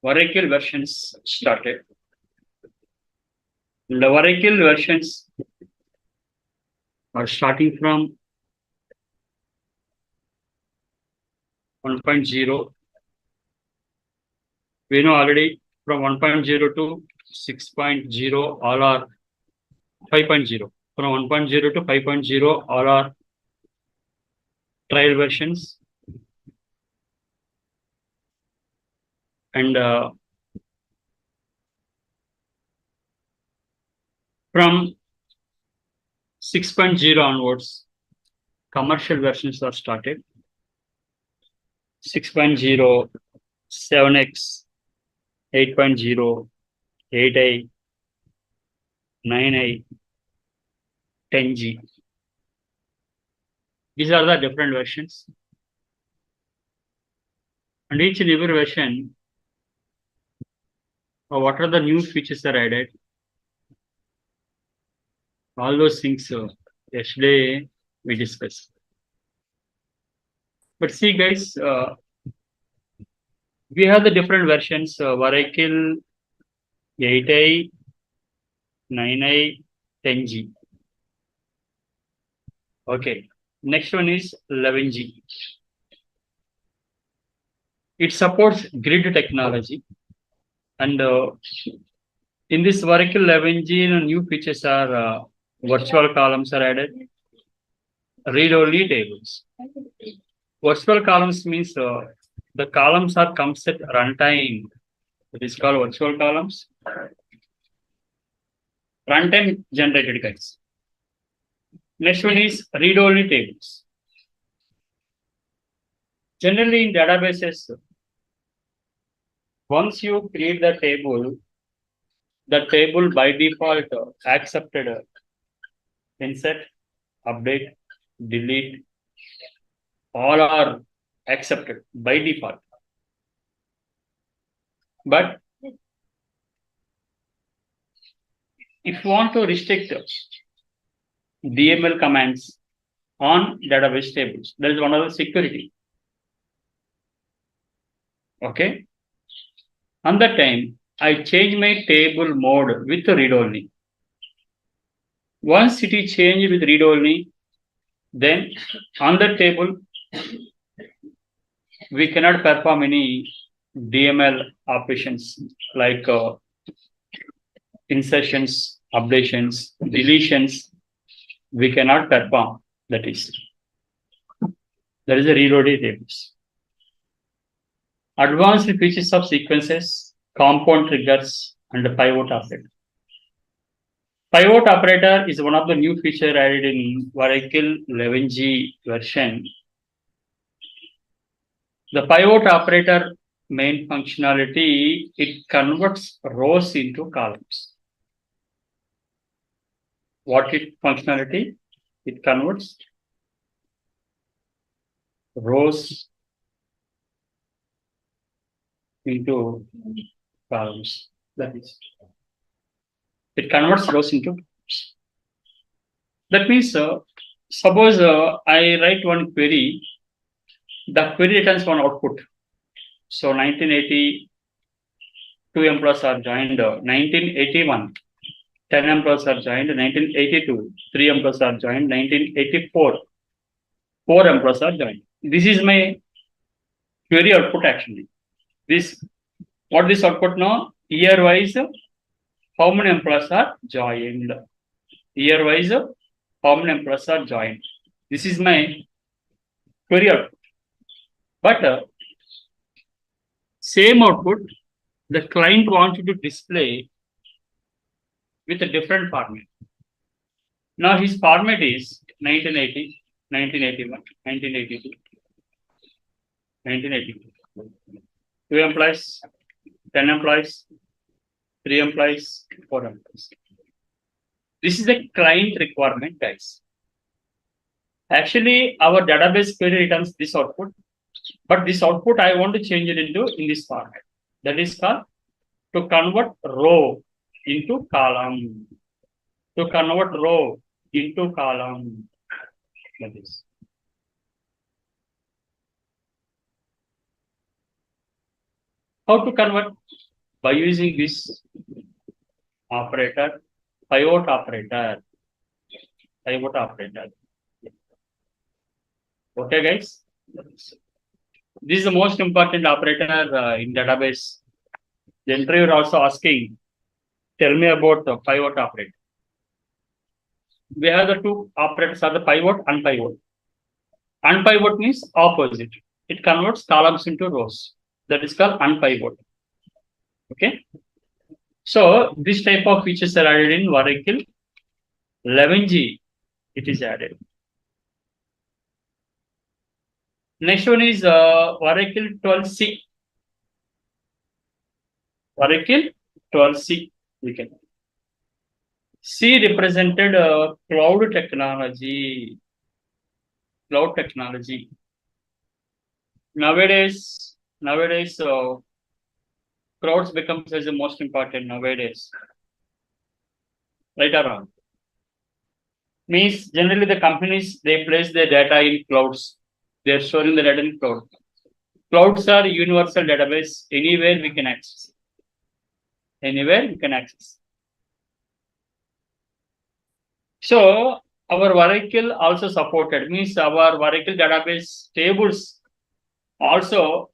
Oracle versions started. The Oracle versions are starting from 1.0. We know already from 1.0 to 6.0 all are 5.0. From 1.0 to 5.0 all are trial versions. And from 6.0 onwards, commercial versions are started. 6.0, 7x, 8.0, 8i, 9i, 10G. These are the different versions. And each and every version, what are the new features are added? All those things yesterday we discussed. But see, guys, we have the different versions. Oracle 8i, 9i, 10G. Okay. Next one is 11G. It supports grid technology. And in this Oracle 11G, new features are virtual columns are added, read-only tables. Virtual columns means the columns are comes at runtime. It is called virtual columns. Runtime generated, guys. Next one is read-only tables. Generally in databases, once you create the table by default accepted insert, update, delete, all are accepted by default. But if you want to restrict DML commands on database tables, there is one other security. Okay. On that time, I change my table mode with read-only. Once it is changed with read-only, then on the table, we cannot perform any DML operations like insertions, updations, deletions. We cannot perform. That is a read-only tables. Advanced features of sequences, compound triggers, and the pivot operator. Pivot operator is one of the new feature added in Oracle 11G version. The pivot operator main functionality, it converts rows into columns. What it functionality? It converts rows into columns. That is, it converts rows into columns. That means, suppose I write one query, the query returns one output. So 1980, 2 employees are joined. 1981, 10 employees are joined. 1982, 3 employees are joined. 1984, 4 employees are joined. This is my query output actually. What this output now? Year wise, how many employees are joined? Year wise, how many employees are joined? This is my query output. But same output, the client wants to display with a different format. Now his format is 1980, 1981, 1982, 1982. 2 employees, 10 employees, 3 employees, 4 employees. This is the client requirement, guys. Actually, our database query returns this output, but this output I want to change it into in this format. That is called to convert row into column. To convert row into column. That is. How to convert? By using this operator, pivot operator. Pivot operator. Okay, guys. This is the most important operator in database. The interviewer also asking, tell me about the pivot operator. We have the two operators are the pivot and pivot. Unpivot means opposite. It converts columns into rows. That is called unpivot. Okay. So this type of features are added in Oracle 11G. It is added. Next one is Oracle 12C. Oracle 12C. We can. C represented cloud technology. Cloud technology. Nowadays, clouds becomes as the most important nowadays. Right or wrong? Means generally the companies they place their data in clouds. They are storing the data in cloud. Clouds are universal database. Anywhere we can access. Anywhere we can access. So our Oracle also supported. Means our Oracle database tables also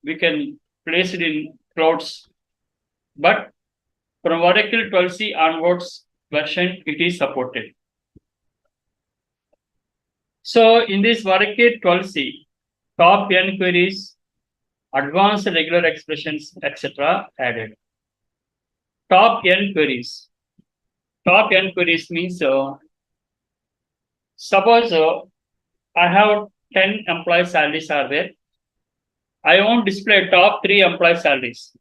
we can place it in clouds. But from Oracle 12C onwards version, it is supported. So in this Oracle 12C, top n queries, advanced regular expressions, etc. added. Top n queries. Top n queries means suppose I have 10 employee salaries are there. I won't display top 3 employee salaries.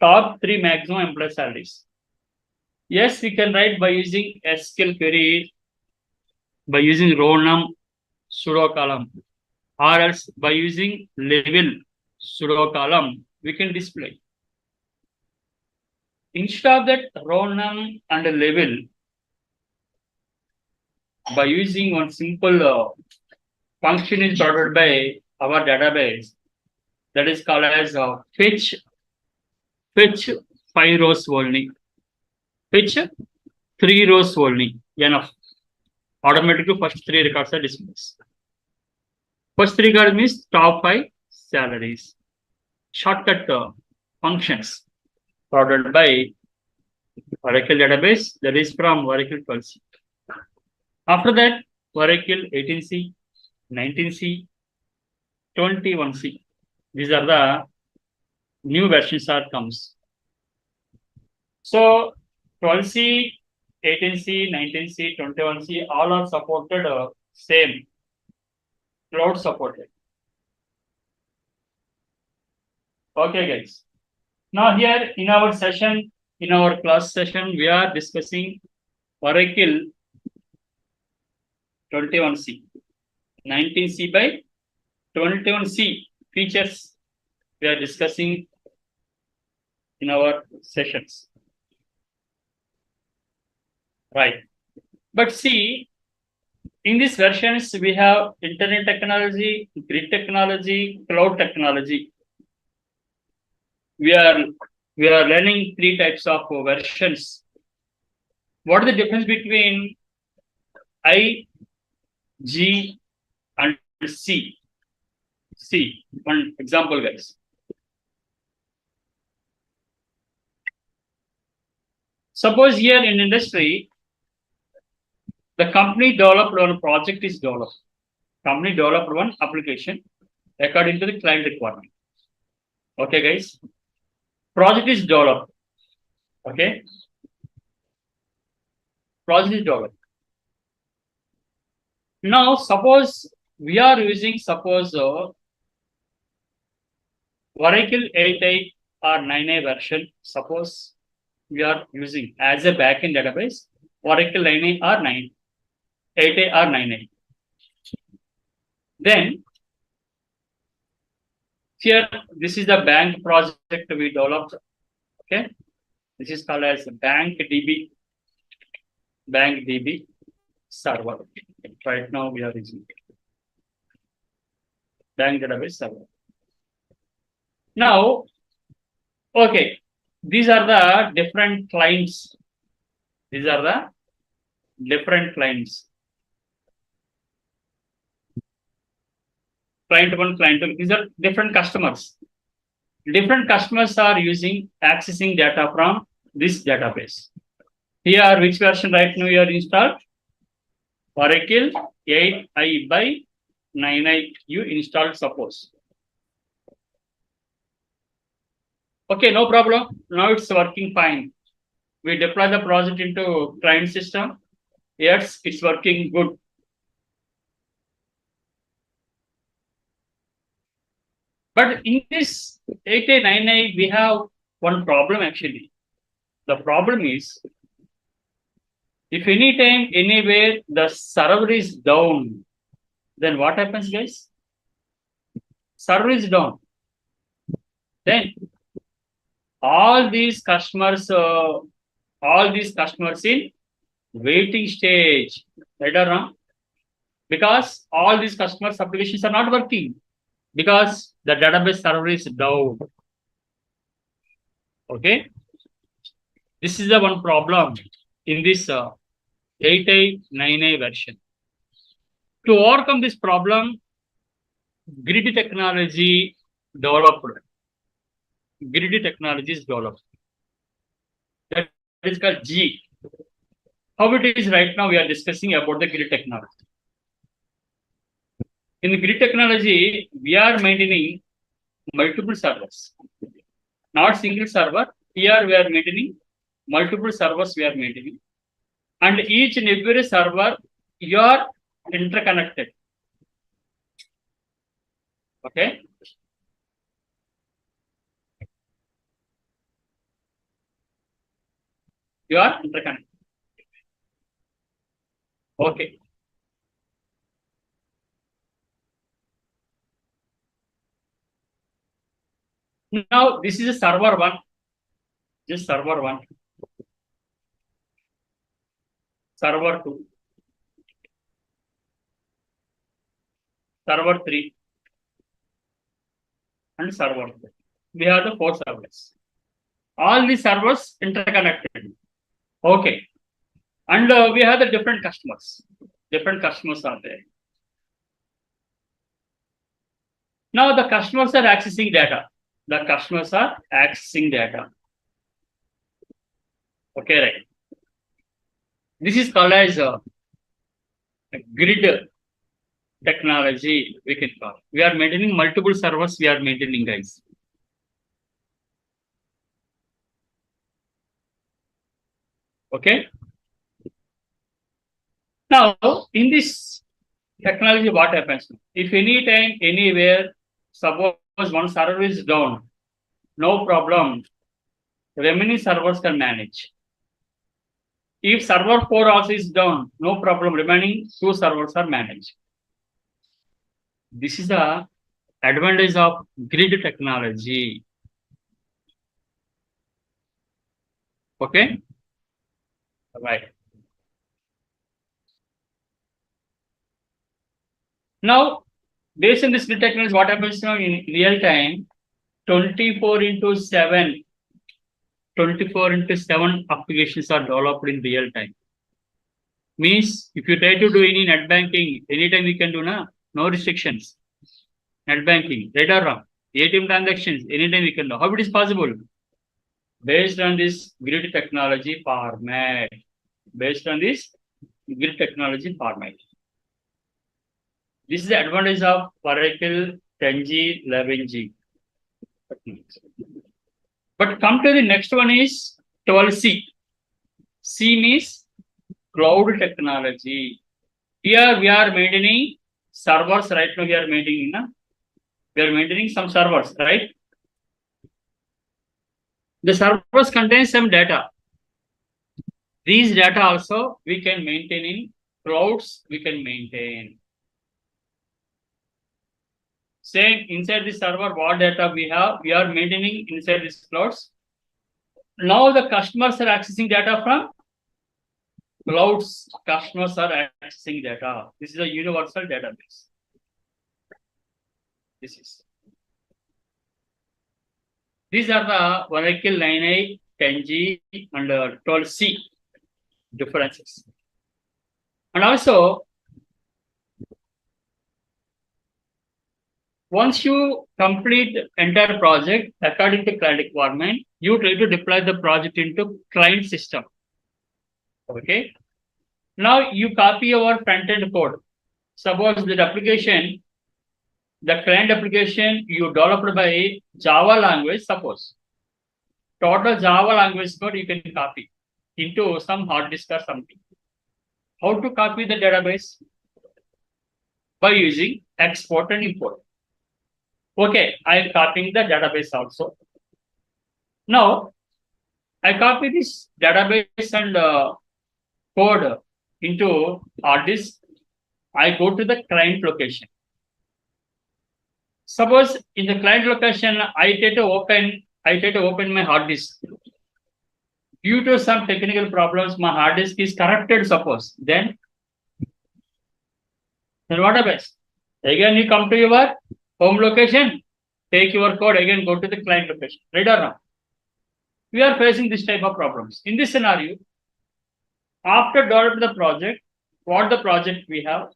Top 3 maximum employee salaries. Yes, we can write by using SQL query, by using row num pseudo column, or else by using level pseudo column, we can display. Instead of that row num and level, by using one simple function is provided by our database, that is called as fetch 5 rows only. Fetch 3 rows only. Enough. Automatically first 3 records are displayed. First 3 records means top 5 salaries. Shortcut functions provided by Oracle database, that is from Oracle 12C. After that, Oracle 18C, 19C, 21C. These are the new versions are comes. So 12C, 18C, 19C, 21C, all are supported same. Cloud supported. Okay, guys. Now here in our session, in our class session, we are discussing Oracle 21C, 19C by 21C features we are discussing in our sessions. Right. But see, in these versions, we have internet technology, grid technology, cloud technology. We are learning 3 types of versions. What is the difference between I, G, and C? See, one example, guys. Suppose here in industry, the company developed one project is developed. Company developed one application according to the client requirement. Okay, guys. Project is developed. Okay. Project is developed. Now, suppose we are using Oracle 8.8 or 9a version. Suppose we are using as a backend database Oracle 9a or 8a or 9a. Then here, this is the bank project we developed. Okay, this is called as BankDB server. Right now we are using bank database server. Now Okay, these are the different clients. These are the different clients. Client one, client two. These are different customers. Different customers are accessing data from this database. Here, which version right now you are installed? Oracle 8i by 9i you installed, suppose. Okay, no problem. Now it's working fine. We deploy the project into client system. Yes, it's working good. But in this 8i9i, we have one problem actually. The problem is, if anytime, anywhere, the server is down, then what happens, guys? Server is down. Then all these customers in waiting stage, right or wrong? Because all these customers applications are not working because the database server is down. Okay, this is the one problem in this 8i 9i version. To overcome this problem, grid technology developed. Grid technology is developed. That is called G. How it is right now, we are discussing about the grid technology. In the grid technology, we are maintaining multiple servers, not single server. Here we are maintaining multiple servers. We are maintaining, and each and every server you are interconnected. Okay. You are interconnected. Okay. Now this is a server one. Just server one. Server two. Server three. And server four. We have the 4 servers. All these servers interconnected. Okay. And we have the different customers. Different customers are there. Now the customers are accessing data. The customers are accessing data. Okay, right. This is called as a grid technology, we can call. We are maintaining multiple servers, we are maintaining, guys. Okay. Now, in this technology, what happens? If anytime, anywhere, suppose one server is down, no problem. Remaining servers can manage. If server 4 also is down, no problem. Remaining 2 servers are managed. This is the advantage of grid technology. Okay. Right. Now, based on this grid technology, what happens now in real time? 24/7 applications are developed in real time. Means if you try to do any net banking, anytime you can do, no restrictions. Net banking, right or wrong? ATM transactions, anytime you can do. How it is possible? Based on this grid technology format. Based on this grid technology format. This is the advantage of Oracle 10G, 11G. But come to the next one is 12C. C means cloud technology. Here we are maintaining servers. Right now we are maintaining some servers, right? The servers contain some data. These data also we can maintain in clouds. We can maintain. Same inside the server, what data we have, we are maintaining inside these clouds. Now the customers are accessing data from clouds. Customers are accessing data. This is a universal database. This is. These are the Oracle 9i, 10G, and 12C differences. And also, once you complete entire project according to client requirement, you try to deploy the project into client system. Okay. Now you copy your front-end code. Suppose that application, the client application you developed by Java language, suppose. Total Java language code you can copy into some hard disk or something. How to copy the database? By using export and import. Okay, I am copying the database also. Now, I copy this database and code into hard disk. I go to the client location. Suppose in the client location, I try to open my hard disk. Due to some technical problems, my hard disk is corrupted, suppose. Then what happens? Again, you come to your home location, take your code, again go to the client location. Right or not? We are facing this type of problems. In this scenario, after developing the project, what the project we have,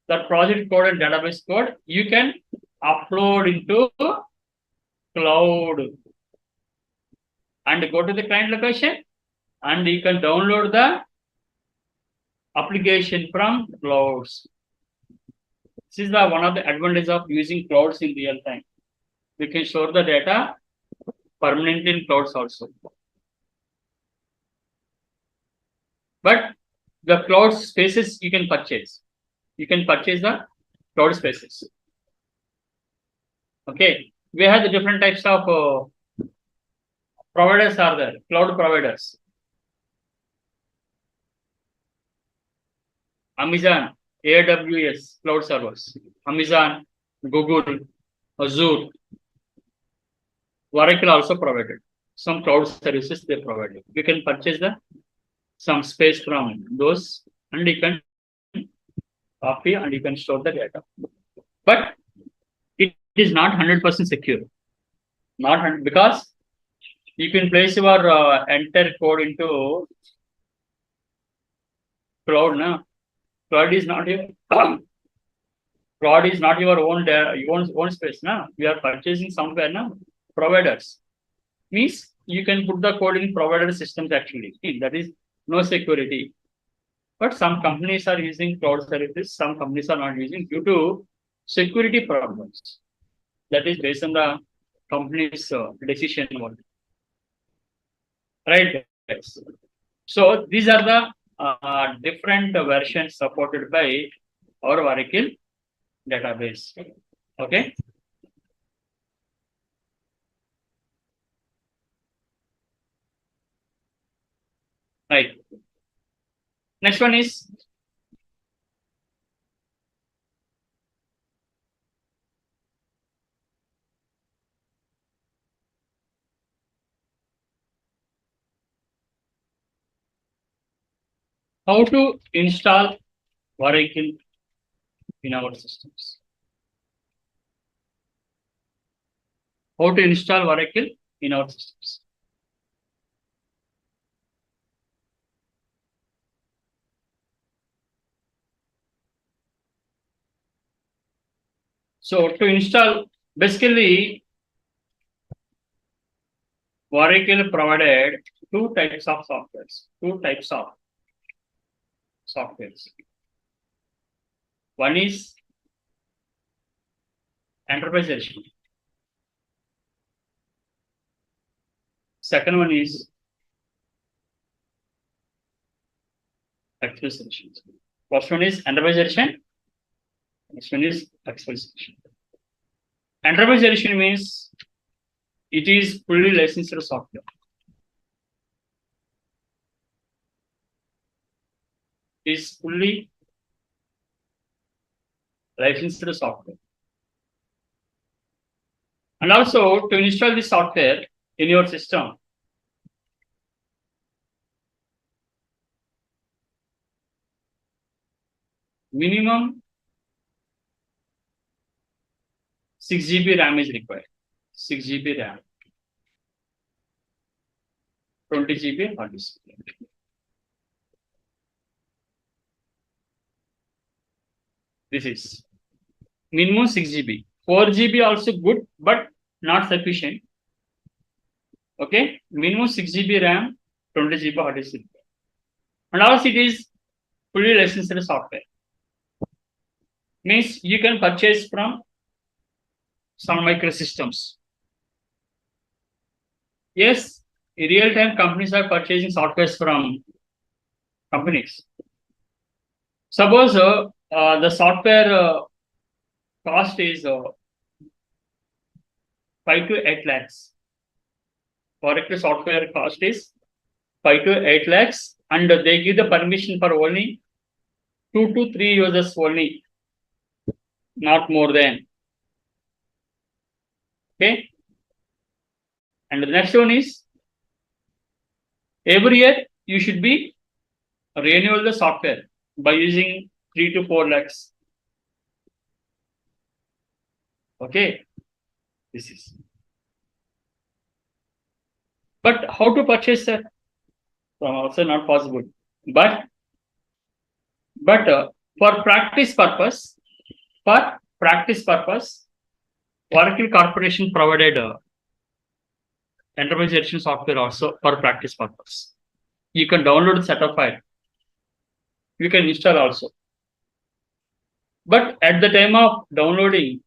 the project code and database code, you can upload into cloud and go to the client location and you can download the application from clouds. This is the one of the advantages of using clouds in real time. We can store the data permanently in clouds also. But the cloud spaces you can purchase. You can purchase the cloud spaces. Okay. We have the different types of providers are there, cloud providers. Amazon, AWS, cloud servers. Amazon, Google, Azure. Oracle also provided. Some cloud services they provided. You can purchase some space from those and you can copy and you can store the data. But it is not 100% secure. Not 100%, because you can place your entire code into cloud. No? Cloud is not your cloud is not your own space. No? We are purchasing somewhere. No? Providers. Means you can put the code in provider systems actually. That is no security. But some companies are using cloud services, some companies are not using due to security problems. That is based on the company's decision. Right? Yes. So these are the different versions supported by our Oracle database. Okay. Right. Next one is how to install Oracle in our systems. How to install Oracle in our systems. So to install, basically, Oracle provided two types of softwares. One is enterprise edition. Second one is express edition. First one is enterprise edition. Next one is express edition. Enterprise edition means it is fully licensed software. It is fully licensed software. And also to install this software in your system, minimum 6 GB RAM is required. 6 GB RAM. 20 GB hard disk. This is minimum 6 GB. 4 GB also good, but not sufficient. Okay, minimum 6 GB RAM, 20 GB hard disk. And also it is fully licensed software. Means you can purchase from Sun Microsystems. Yes, in real time companies are purchasing softwares from companies. Suppose the software cost is 5 to 8 lakhs. Oracle software cost is 5 to 8 lakhs, and they give the permission for only 2 to 3 users only, not more than. Okay. And the next one is every year you should be renewal the software by using 3 to 4 lakhs. Okay. This is. But how to purchase that? Also not possible. But for practice purpose, Oracle Corporation provided enterprise edition software also for practice purpose. You can download the setup file. You can install also. But at the time of downloading,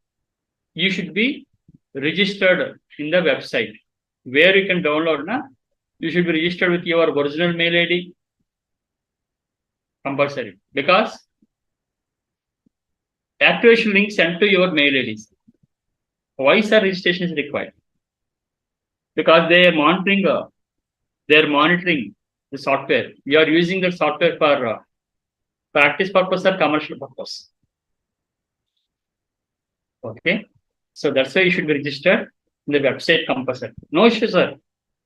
you should be registered in the website where you can download. You should be registered with your original mail ID. Compulsory, because activation link sent to your mail IDs. Why sir registration is required? Because they are monitoring the software. You are using the software for practice purpose or commercial purpose. Okay, so that's why you should be registered in the website compulsory. No issue, sir.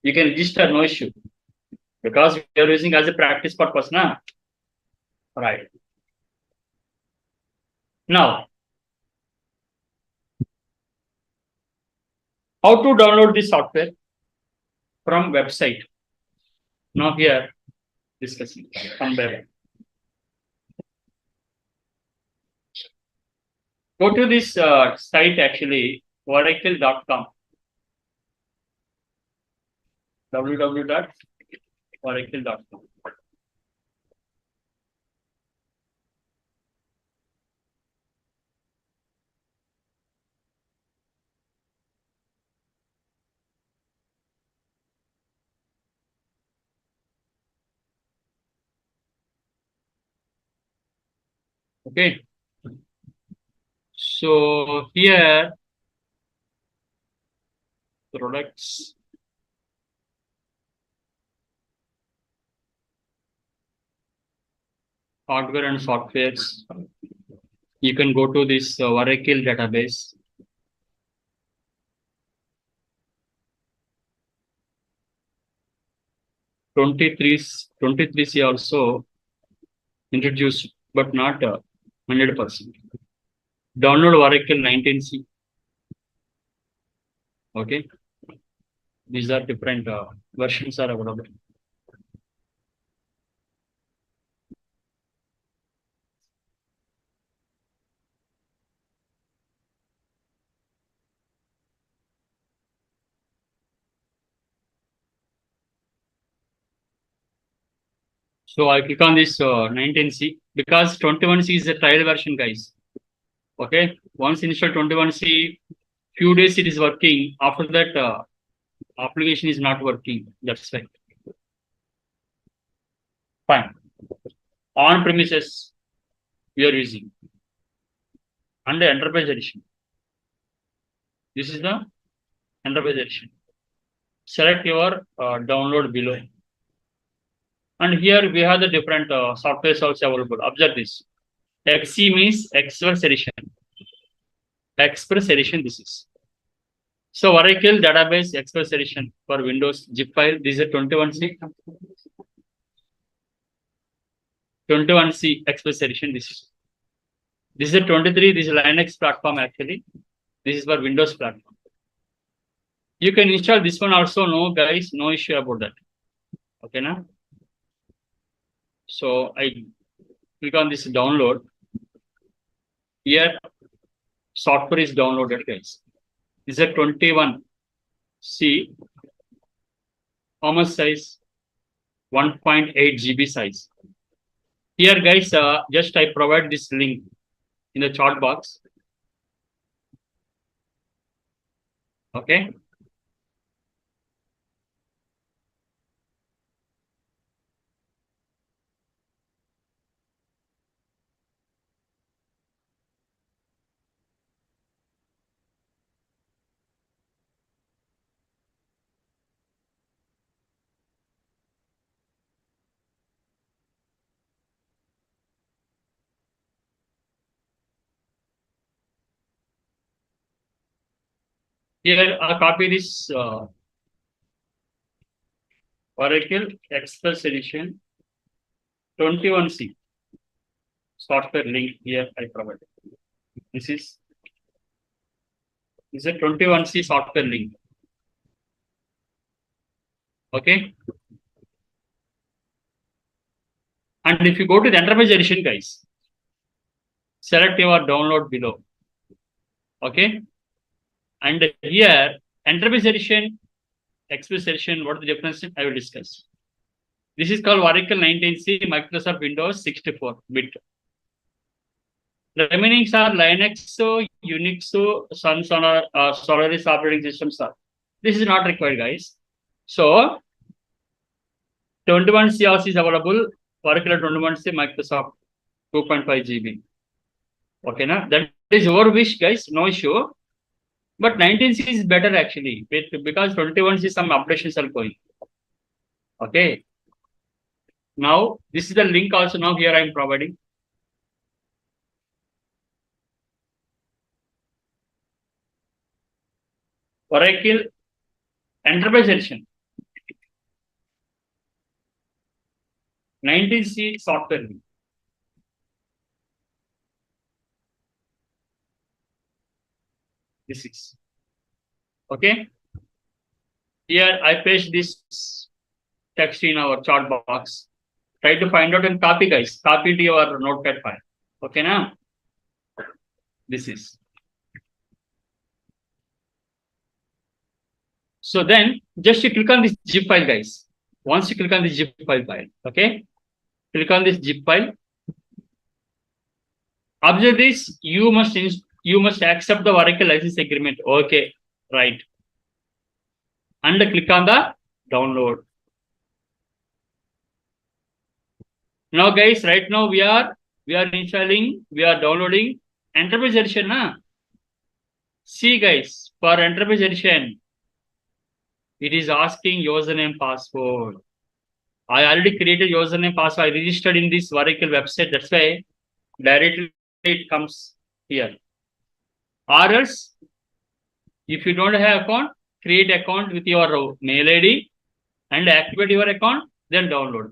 You can register, no issue, because you are using as a practice purpose, na? Right. Now, how to download this software from website? Now here discussing from web. Go to this site actually, oracle.com. www.oracle.com. Okay. So here, products. Hardware and softwares. You can go to this Oracle database. Twenty-three also introduced, but not 100%. Download Oracle 19C. Okay, these are different versions are available. So I click on this 19C because 21C is a trial version, guys. Okay, once install 21C, few days it is working. After that, application is not working. That's right. Fine. On premises we are using and the enterprise edition. This is the enterprise edition. Select your download below. And here we have the different softwares also available. Observe this. XE means Express Edition. Express Edition this is. So Oracle Database Express Edition for Windows zip file. This is a 21C. 21C Express Edition this is. This is a 23. This is Linux platform actually. This is for Windows platform. You can install this one also. No guys, no issue about that. Okay, now. So I click on this download. Here, software is downloaded, guys. This is a 21. See, how much size? 1.8 GB size. Here, guys, just I provide this link in the chat box. Okay. Here, I copy this Oracle Express Edition 21C software link. Here I provided. This is a 21C software link. Okay. And if you go to the Enterprise Edition, guys, select your download below. Okay. And here, Enterprise Edition, Express Edition, what is the difference? I will discuss. This is called Oracle 19C, Microsoft Windows 64-bit. The remaining are Linux, Unix, Sun, Solaris operating systems. This is not required, guys. So, 21C also is available. Oracle 21C, Microsoft 2.5 GB. Okay, now that is your wish, guys. No issue. But 19C is better actually, because 21C some updations are going. Okay. Now, this is the link also. Now, here I am providing. Oracle Enterprise Edition 19C software link. This is okay. Here I paste this text in our chat box. Try to find out and copy, guys. Copy to your notepad file. Okay, now this is. So then just you click on this zip file, guys. Once you click on this zip file, okay, click on this zip file. Observe this. You must accept the Oracle license agreement. Okay, right. And click on the download. Now, guys, right now we are downloading Enterprise Edition. See, guys, for Enterprise Edition, it is asking username password. I already created username password. I registered in this Oracle website. That's why directly it comes here. Or else, if you don't have account, create account with your mail ID and activate your account, then download.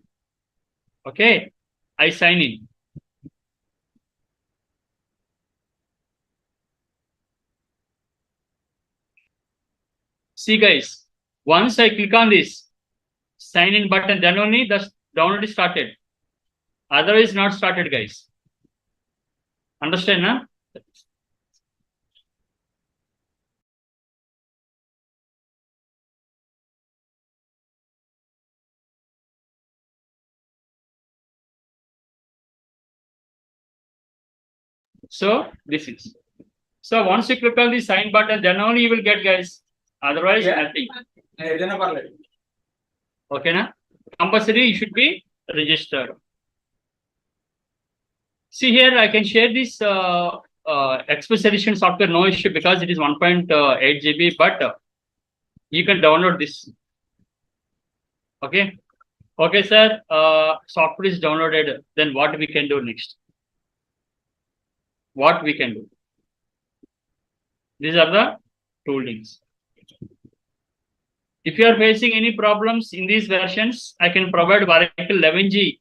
Okay, I sign in. See, guys, once I click on this sign in button, then only the download is started. Otherwise, not started, guys. Understand, na? So this is. So once you click on the sign button, then only you will get, guys. Otherwise, nothing. Okay, na? Compulsory, you should be registered. See here, I can share this Express Edition software, no issue, because it is 1.8 GB, but you can download this. Okay. Okay, sir. Software is downloaded. Then what we can do next? What we can do? These are the two links. If you are facing any problems in these versions, I can provide Oracle 11G.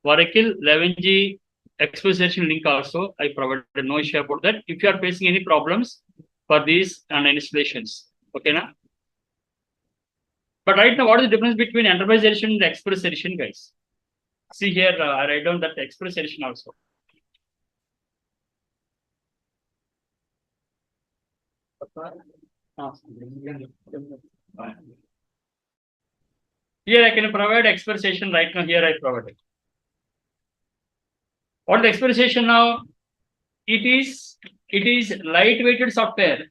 Oracle 11G Express Edition link also. I provided, no issue about that. If you are facing any problems for these and installations, okay, na? But right now, what is the difference between enterprise edition and express edition, guys? See here, I write down that express edition also. Here I can provide express edition right now. Here I provide. What is the express edition now? It is lightweighted software.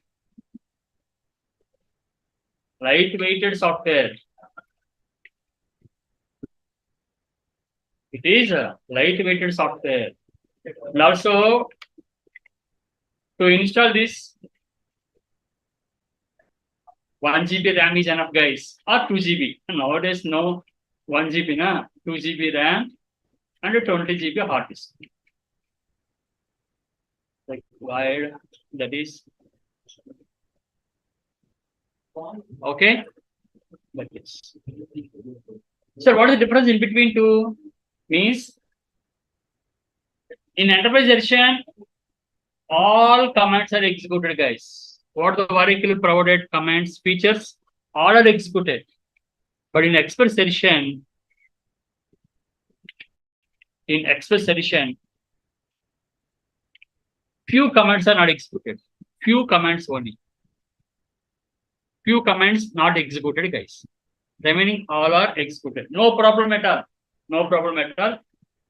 Lightweighted software. It is a lightweighted software. And also to install this, 1 GB RAM is enough, guys, or 2 GB. Nowadays, no 1 GB, 2 GB RAM and 20 GB hard disk. Required, that is okay. But yes. So, what is the difference in between two? Means in enterprise edition, all commands are executed, guys. What the Oracle provided commands, features, all are executed. But in Express edition, few commands are not executed. Few commands only. Few commands not executed, guys. Remaining all are executed. No problem at all. No problem at all.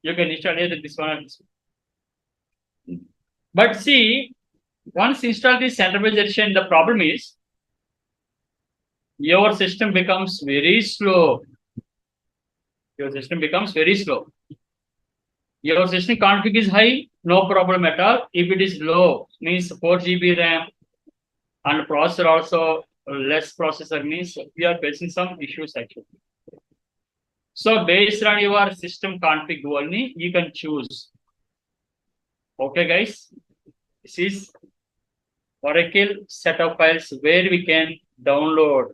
You can install either this one or this one. But see, once install this enterprise edition, the problem is your system becomes very slow. Your system becomes very slow. Your system config is high, no problem at all. If it is low, means 4 GB RAM and processor also less processor, means we are facing some issues actually. So based on your system config only, you can choose. Okay, guys, this is Oracle set of files where we can download.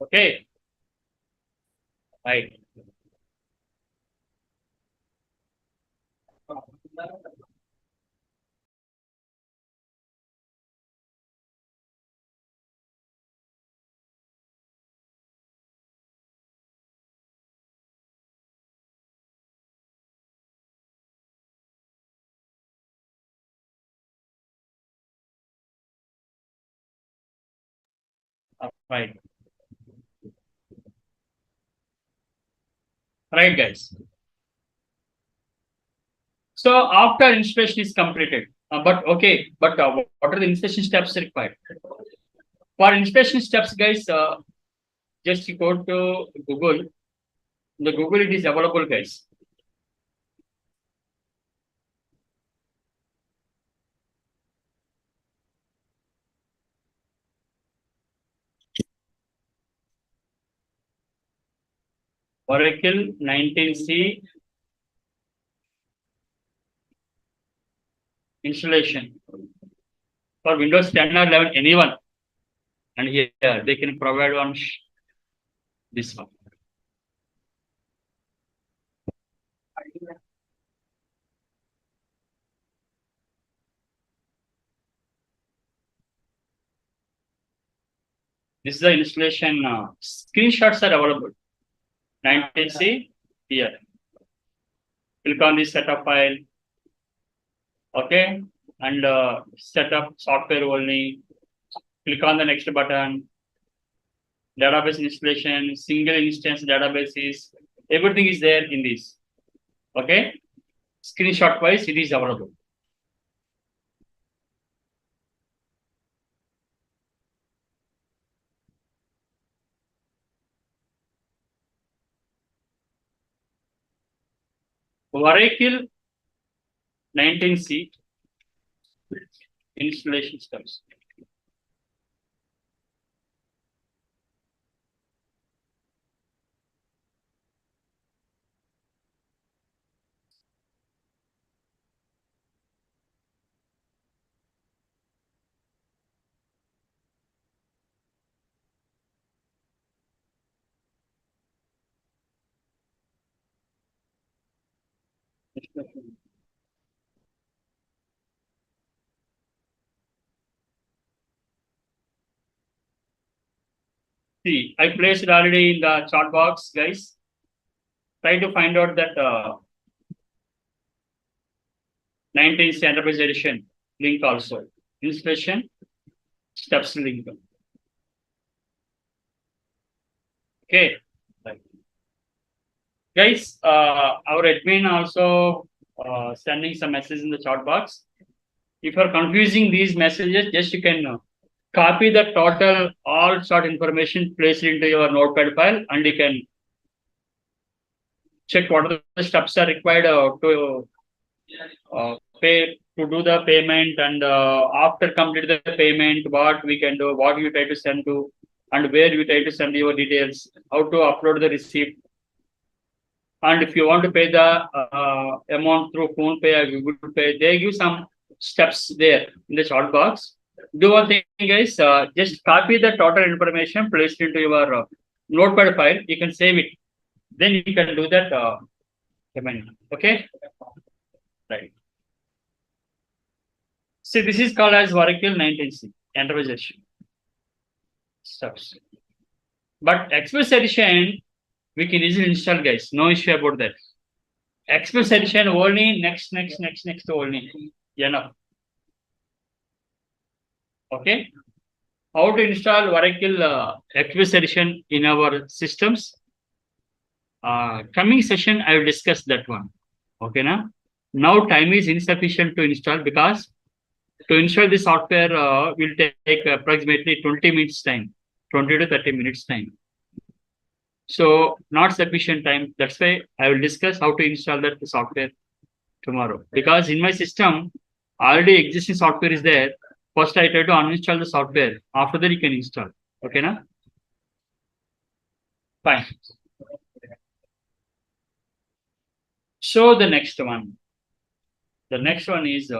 Okay, right. Right. Right, guys. So after installation is completed, but what are the installation steps required? For installation steps, guys, just go to Google. The Google it is available, guys. Oracle 19C installation for Windows 10 or 11, anyone, and here they can provide one this one. This is the installation screenshots are available. 19C here. Click on this setup file. Okay, and set up software only. Click on the next button. Database installation, single instance databases, everything is there in this. Okay, screenshot wise, it is available. Oracle 19C installation steps. See, I placed it already in the chat box, guys. Try to find out that 19th enterprise edition link also. Installation steps link. Okay. Right. Guys, our admin also sending some messages in the chat box. If you are confusing these messages, just you can copy the total all sort information, place it into your notepad file, and you can check what are the steps are required to pay to do the payment, and after complete the payment, what we can do, what you try to send to, and where you try to send your details, how to upload the receipt. And if you want to pay the amount through PhonePe or Google Pay, they give some steps there in the chat box. Do one thing, guys. Just copy the total information, place it into your notepad file. You can save it. Then you can do that payment. Okay. Right. See, this is called as Oracle 19C Enterprise Edition steps. But Express Edition, we can easily install, guys. No issue about that. Express Edition only next only. Enough. Okay. How to install Oracle Express Edition in our systems? Coming session, I will discuss that one. Okay, now time is insufficient to install, because to install this software will take approximately 20 minutes time, 20 to 30 minutes time. So not sufficient time. That's why I will discuss how to install that software tomorrow. Because in my system, already existing software is there. First, I try to uninstall the software. After that, you can install. Okay, fine. So the next one. The next one is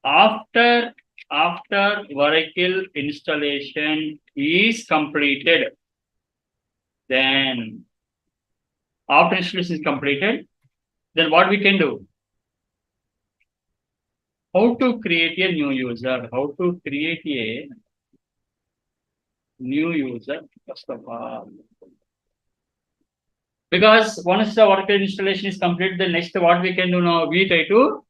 after Oracle installation is completed, then after installation is completed, then what we can do? How to create a new user? How to create a new user, first of all. Because once the Oracle installation is complete, the next what we can do now, we try to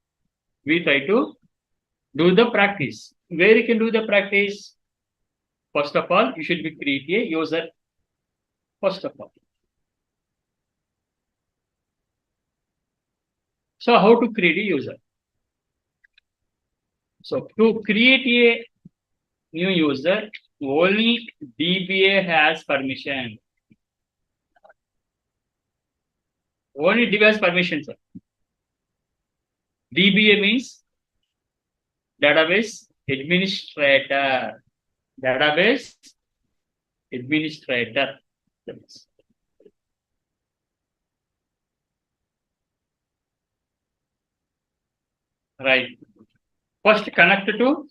do the practice. Where you can do the practice? First of all, you should be create a user. First of all. So how to create a user? So to create a new user, only DBA has permission. Only DBA has permission, sir. DBA means database administrator. Database administrator. Right. First connect to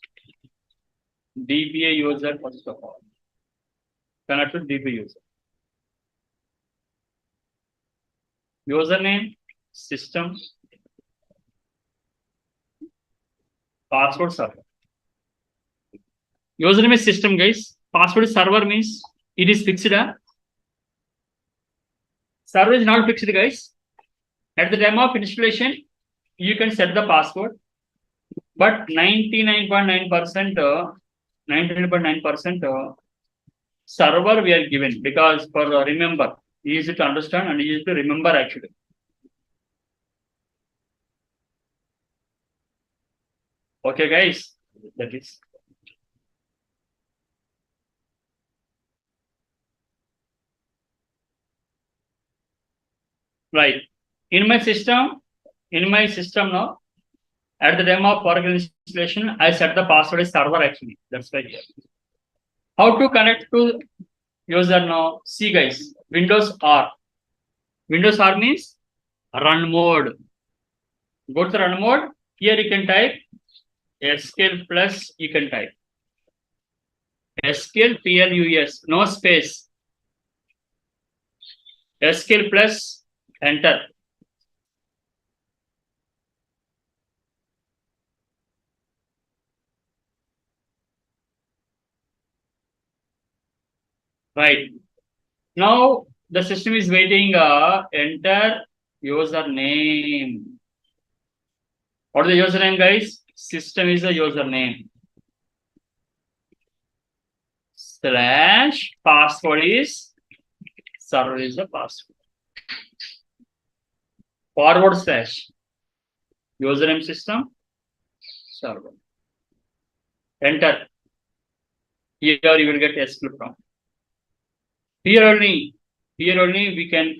DBA user, first of all. Connect to DBA user. Username, system, password server. Username is system, guys. Password server means it is fixed. Server is not fixed, guys. At the time of installation, you can set the password, but 99.9%, 99.9% server we are given, because for remember, easy to understand and easy to remember actually. Okay, guys, that is. Right. In my system now, at the time of Oracle installation, I set the password as server actually. That's right here. How to connect to user now? See, guys, Windows R. Windows R means run mode. Go to the run mode. Here you can type SQL plus, you can type SQL plus, no space. SQL plus, enter. Right. Now the system is waiting. Enter username. What is the username, guys? System is the username. Slash password is server is the password. Forward slash username system server. Enter. Here you will get SQL prompt. Here only we can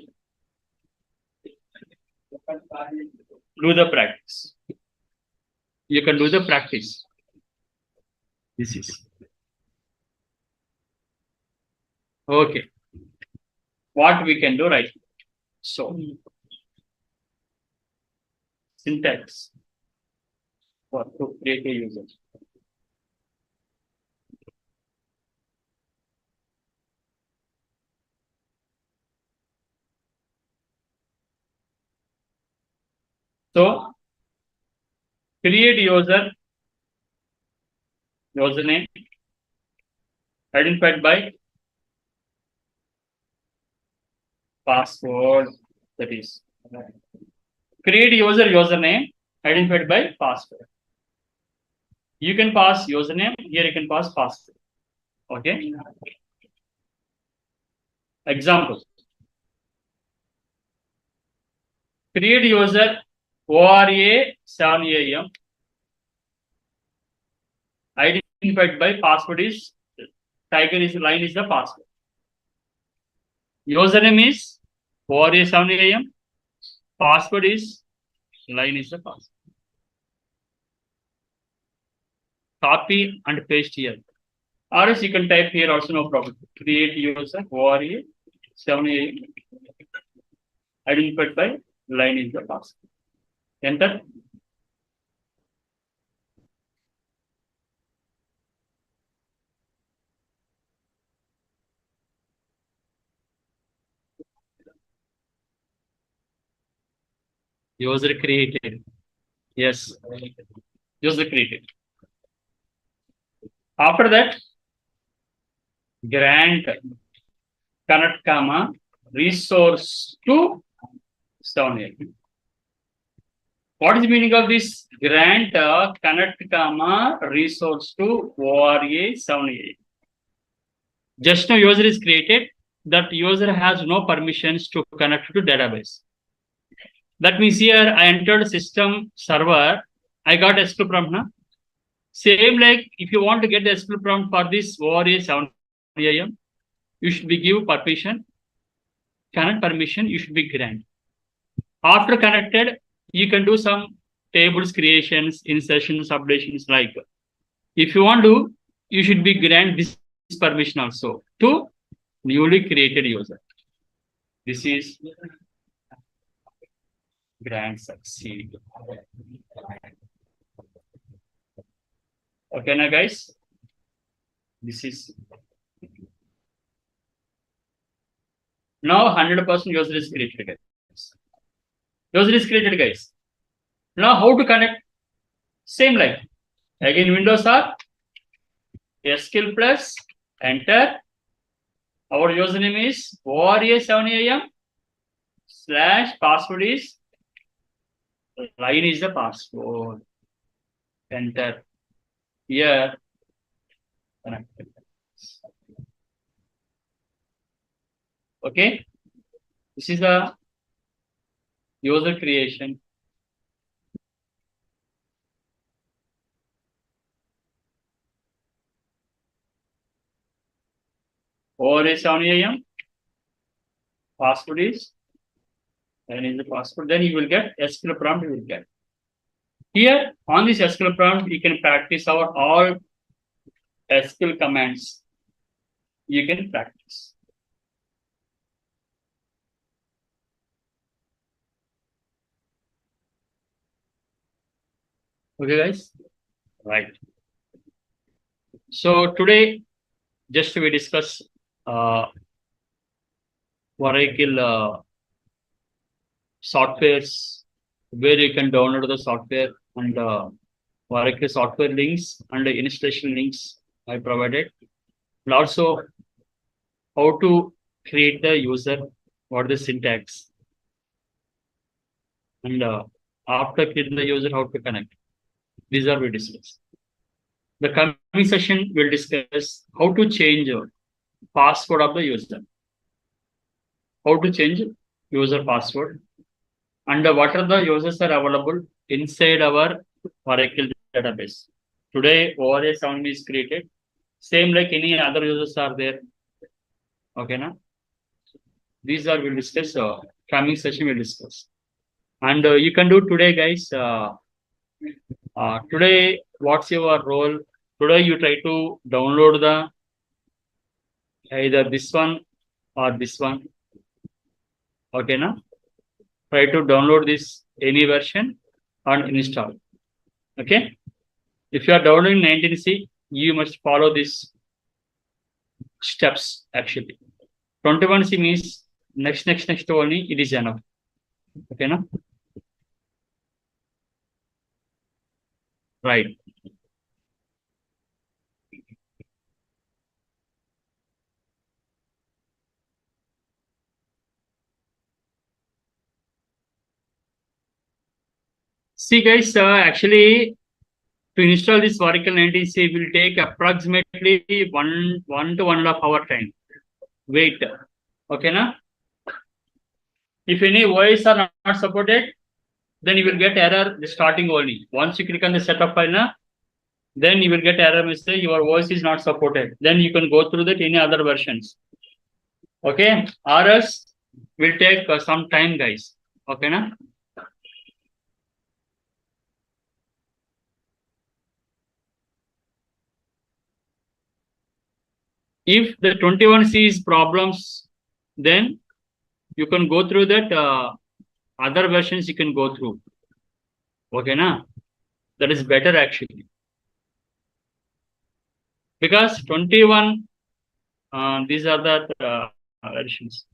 do the practice. You can do the practice. This is okay. What we can do, right? So syntax for to create a user. So create username identified by password, that is create username identified by password. You can pass username, here you can pass password. Okay. Example. Create user ORA 7 AM identified by password is tiger is line is the password. Username is ORA 7 AM. Password is line is the password. Copy and paste here. Or else you can type here also, no problem. Create user ORA 7 AM identified by line is the password. Enter. User created. Yes. User created. After that, grant connect comma resource to 7 AM. What is the meaning of this? Grant connect comma resource to ORA 7 AM. Just now user is created. That user has no permissions to connect to database. That means here I entered system server. I got SQL prompt now. Same like if you want to get the SQL prompt for this ORA 7 AM, you should be give permission. Connect permission, you should be grant. After connected, you can do some tables creations, insertions, updations like. If you want to, you should be grant this permission also to newly created user. This is grant succeed. Okay, now guys, this is now 100% user is created, guys. User is created, guys. Now how to connect? Same like again Windows R, SQL plus enter. Our username is ORA 7 AM slash password is line is the password. Enter. Here connected. Okay. This is the user creation. ORA 7 AM. Password is and is the password. Then you will get SQL prompt. You will get here on this SQL prompt. You can practice our all SQL commands. You can practice. Okay, guys. Right. So today, just we discuss Oracle softwares, where you can download the software and Oracle software links and the installation links I provided. And also how to create the user, what the syntax, and after creating the user, how to connect. These are we discuss. The coming session will discuss how to change password of the user, how to change user password, and what are the users are available inside our Oracle database. Today, ORA 7 is created. Same like any other users are there. Okay, na? These are we'll discuss. Coming session we'll discuss. And you can do today, guys. Today, what's your role? Today, you try to download the either this one or this one. Okay, na? Try to download this any version and install. Okay. If you are downloading 19C, you must follow these steps actually. 21C means next only it is enough. Okay, na? Right. See, guys, actually, to install this Oracle 19C will take approximately one to 1.5 hour time. Wait. Okay, na? If any OS are not supported, then you will get error the starting only. Once you click on the setup file, na, then you will get error message, your voice is not supported. Then you can go through that any other versions. Okay, RS will take some time, guys. Okay, na? If the 21C is problems, then you can go through that other versions you can go through. Okay, na? That is better actually. Because 21, these are the versions.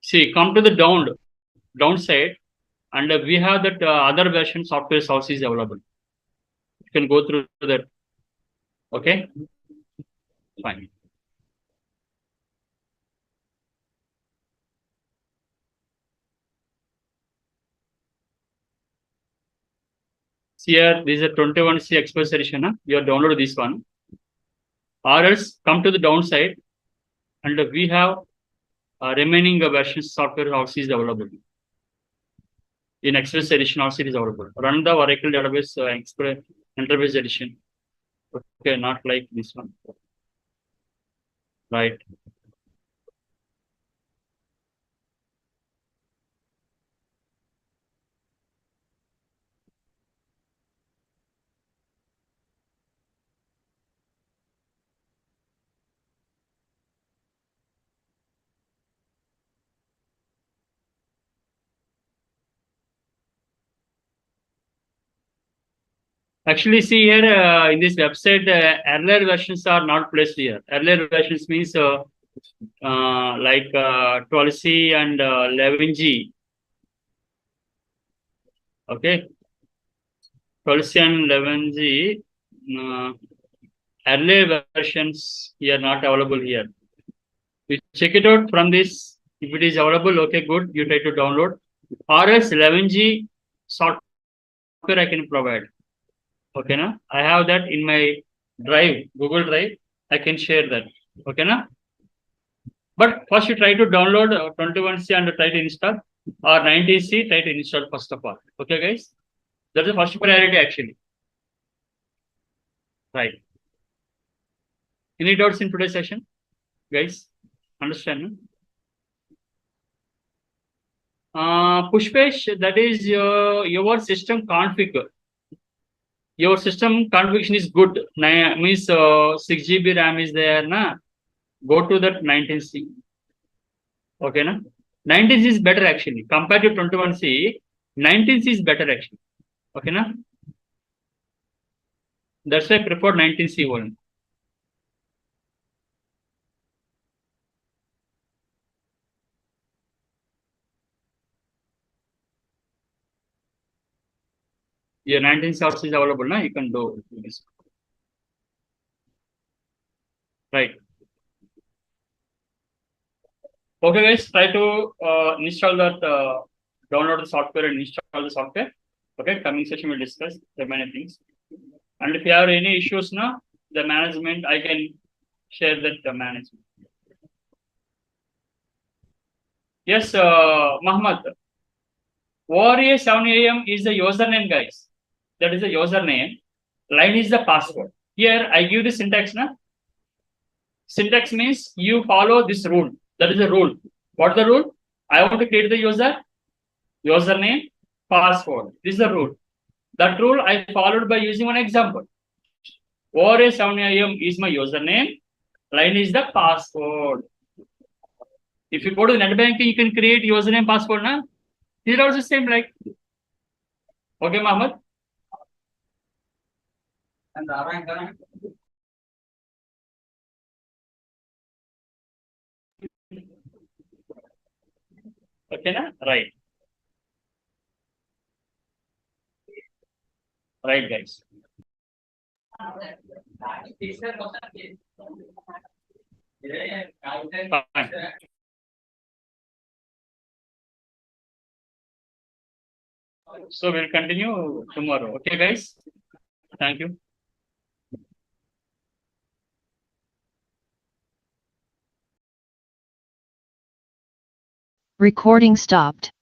See, come to the downside, and we have that other version software source is available. You can go through that. Okay, fine. See here, this is a 21C Express edition. You have downloaded this one. Or else come to the downside, and we have remaining version software also is available. In Express edition also it is available. Run the Oracle database Express Enterprise edition. Okay, not like this one. Right. Actually, see here in this website, earlier versions are not placed here. Earlier versions means like 12C and 11G. Okay, 12C and 11G. Earlier versions here not available here. You check it out from this. If it is available, okay, good. You try to download. Or else 11G software I can provide. Okay, na? I have that in my drive, Google Drive. I can share that. Okay, na? But first you try to download 21C and try to install, or 19C, try to install first of all. Okay, guys? That's the first priority actually. Right. Any doubts in today's session? Guys, understand? No? Pushpesh, that is your system config. Your system configuration is good. Means 6 GB RAM is there, na? Go to that 19C. Okay, na? 19C is better actually. Compared to 21C, 19C is better actually. Okay, na? That's why I prefer 19C only. Your 19 slots is available now, you can do this. Right. Okay, guys, try to install that, download the software and install the software. Okay, coming session we'll discuss the many things. And if you have any issues now, the management, I can share that the management. Yes, Muhammad. Warrior 7 AM is the username, guys. That is the username. Line is the password. Here I give the syntax now. Syntax means you follow this rule. That is the rule. What the rule? I want to create the username, password. This is the rule. That rule I followed by using one example. Warrior 7 AM is my username. Line is the password. If you go to the net banking, you can create username, password. Na? These are also same, like. Okay, Mohammed. Okay, na? Right. Right, guys. Fine. So we'll continue tomorrow. Okay, guys. Thank you. Recording stopped.